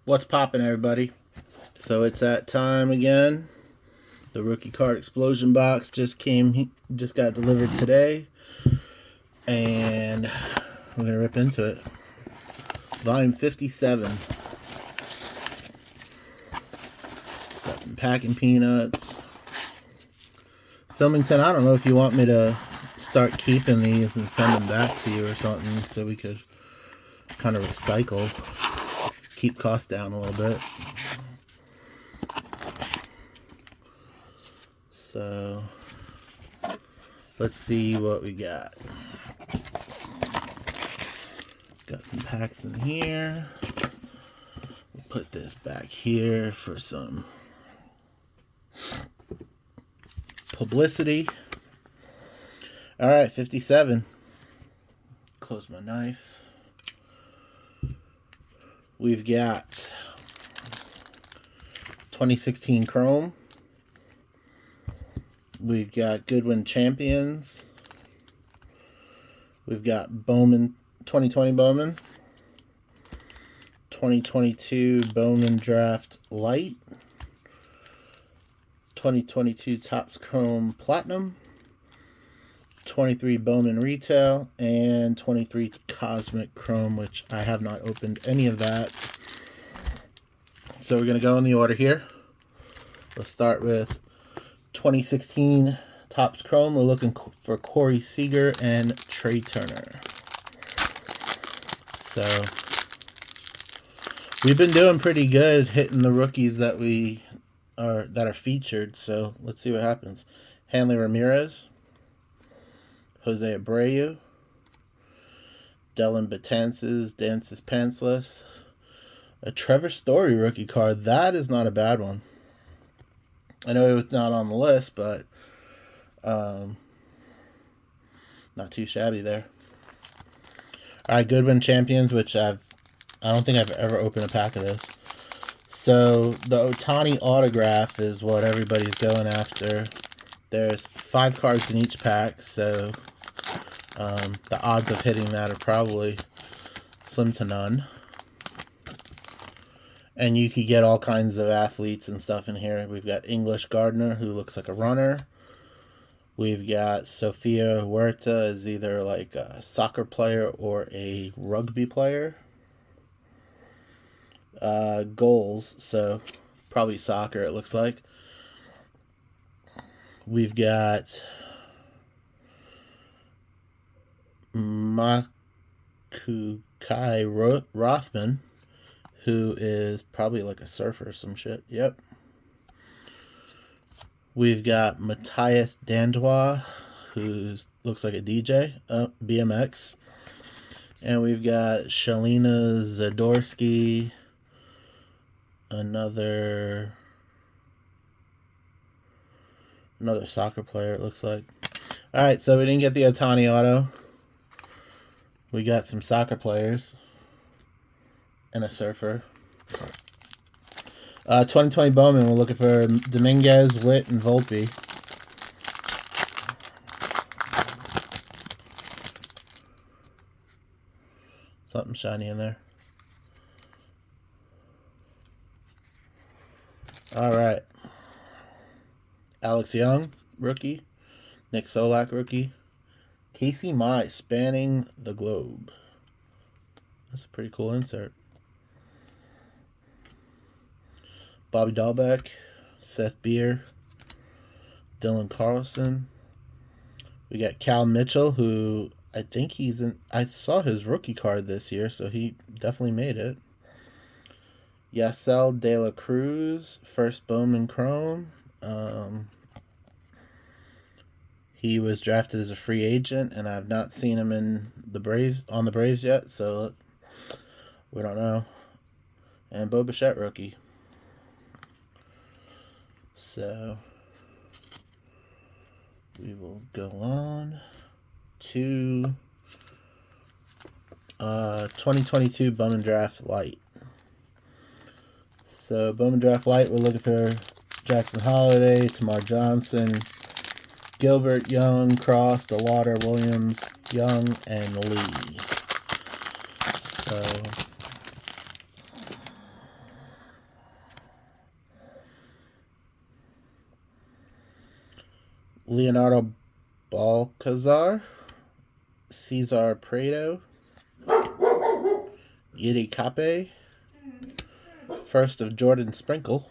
What's poppin', everybody? So it's that time again. The rookie card explosion box just got delivered today, and we're gonna rip into it. Volume 57. Got some packing peanuts. Filmington, I don't know if you want me to start keeping these and send them back to you or something, so we could kind of recycle, keep costs down a little bit. So let's see what we got. Got some packs in here. We'll put this back here for some publicity. All right, 57. Close my knife. We've got 2016 Chrome. We've got Goodwin Champions. We've got Bowman, 2020 Bowman. 2022 Bowman Draft Light. 2022 Topps Chrome Platinum. 23 Bowman Retail. And 23 Cosmic Chrome, which I have not opened any of that. So we're going to go in the order here. Let's start with 2016 Topps Chrome. We're looking for Corey Seager and Trey Turner. So we've been doing pretty good hitting the rookies that are featured. So let's see what happens. Hanley Ramirez, Jose Abreu, Dellin Betances, Dances Pantsless, a Trevor Story rookie card. That is not a bad one. I know it's not on the list, but not too shabby there. All right, Goodwin Champions, which I don't think I've ever opened a pack of this. So the Ohtani autograph is what everybody's going after. There's 5 cards in each pack, so the odds of hitting that are probably slim to none. And you could get all kinds of athletes and stuff in here. We've got English Gardner, who looks like a runner. We've got Sofia Huerta, is either like a soccer player or a rugby player. Goals, so probably soccer, it looks like. We've got Makukai Rothman, who is probably like a surfer or some shit. Yep. We've got Matthias Dandois, who looks like a DJ, BMX. And we've got Shalina Zadorsky, another soccer player, it looks like. All right, so we didn't get the Ohtani auto. We got some soccer players and a surfer. 2020 Bowman, we're looking for Dominguez, Witt, and Volpe. Something shiny in there. All right. Alex Young, rookie. Nick Solak, rookie. Casey Mize, Spanning the Globe. That's a pretty cool insert. Bobby Dahlbeck, Seth Beer, Dylan Carlson. We got Cal Mitchell, who I think I saw his rookie card this year, so he definitely made it. Yasel De La Cruz, first Bowman Chrome. He was drafted as a free agent, and I've not seen him on the Braves yet, so we don't know. And Bo Bichette, rookie. So we will go on to 2022 Bowman Draft Light. So Bowman Draft Light, we're looking for Jackson Holliday, Tamar Johnson, Gilbert, Young, Cross, DeWater, Williams, Young, and Lee. So Leonardo Balcazar, Cesar Prado, Yiddy Cape, first of Jordan Sprinkle,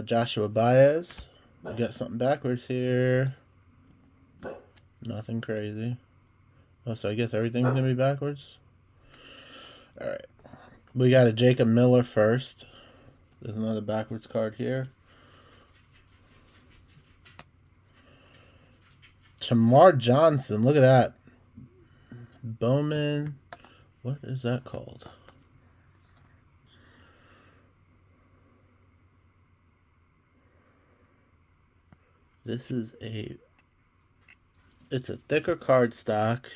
Joshua Baez. We got something backwards here. Nothing crazy. Oh, so I guess everything's going to be backwards. Alright. We got a Jacob Miller first. There's another backwards card here. Tamar Johnson. Look at that. Bowman. What is that called? This is it's a thicker card stock.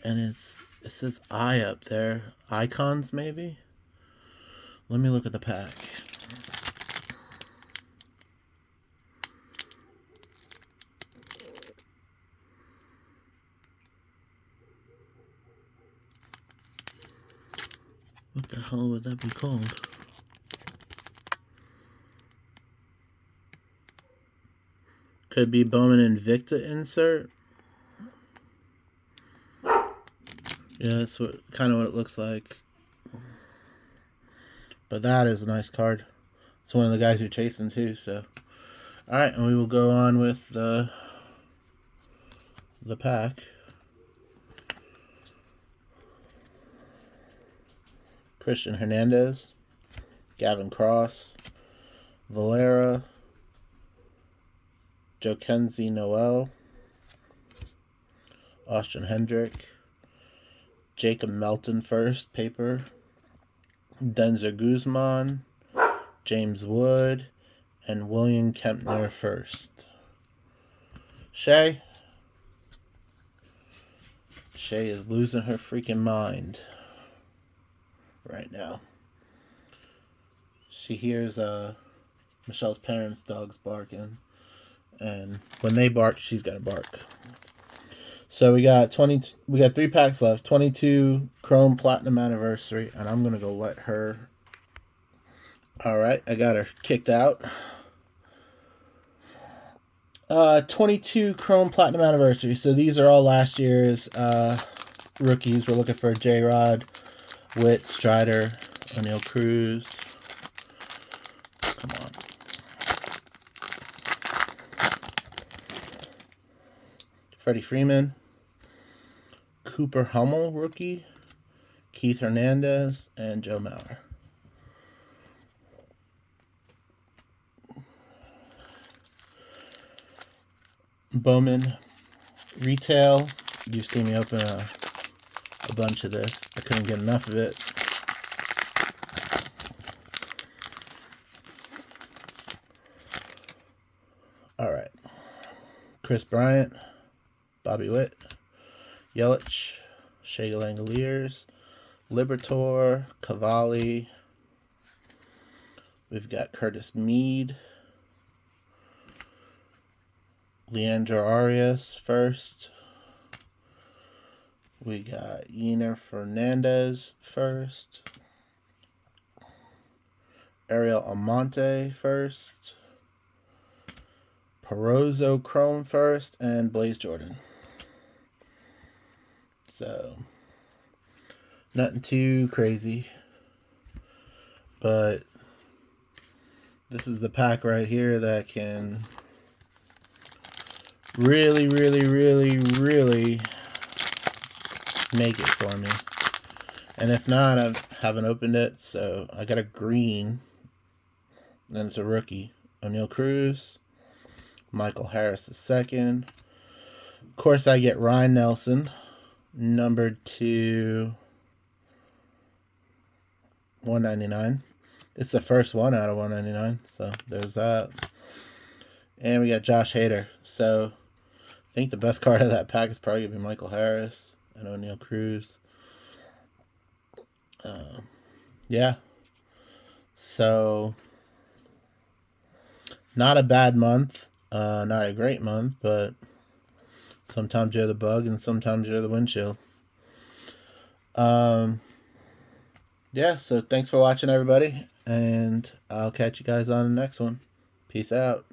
And it says I up there. Icons, maybe? Let me look at the pack. What the hell would that be called? Could be Bowman Invicta insert. Yeah, that's kind of what it looks like. But that is a nice card. It's one of the guys you're chasing too. So, all right, and we will go on with the pack. Christian Hernandez, Gavin Cross, Valera, Jokenzie Noel, Austin Hendrick, Jacob Melton first, paper, Denzer Guzman, James Wood, and William Kempner first. Shay is losing her freaking mind right now. She hears Michelle's parents' dogs barking, and when they bark, she's got to bark. So we got 3 packs left. 22 Chrome Platinum Anniversary, and I'm gonna go let her. All right, I got her kicked out. 22 Chrome Platinum Anniversary. So these are all last year's rookies. We're looking for J-Rod, Witt, Strider, O'Neill Cruz. Come on. Freddie Freeman. Cooper Hummel, rookie. Keith Hernandez, and Joe Mauer. Bowman Retail. You've seen me open a bunch of this. I couldn't get enough of it. All right. Chris Bryant, Bobby Witt, Yelich, Shea Langoliers, Libertor, Cavalli. We've got Curtis Mead, Leandro Arias first. We got Yener Fernandez first. Ariel Almonte first. Perozzo Chrome first. And Blaze Jordan. So, nothing too crazy. But this is the pack right here that can really make it for me. And if not, I haven't opened it, so I got a green. Then it's a rookie. O'Neill Cruz, Michael Harris II. Of course, I get Ryan Nelson, numbered to 199. It's the first one out of 199, so there's that. And we got Josh Hader. So I think the best card of that pack is probably going to be Michael Harris and O'Neill Cruz. Yeah. So, not a bad month. Not a great month, but sometimes you're the bug and sometimes you're the windshield. Yeah, so thanks for watching, everybody. and I'll catch you guys on the next one. Peace out.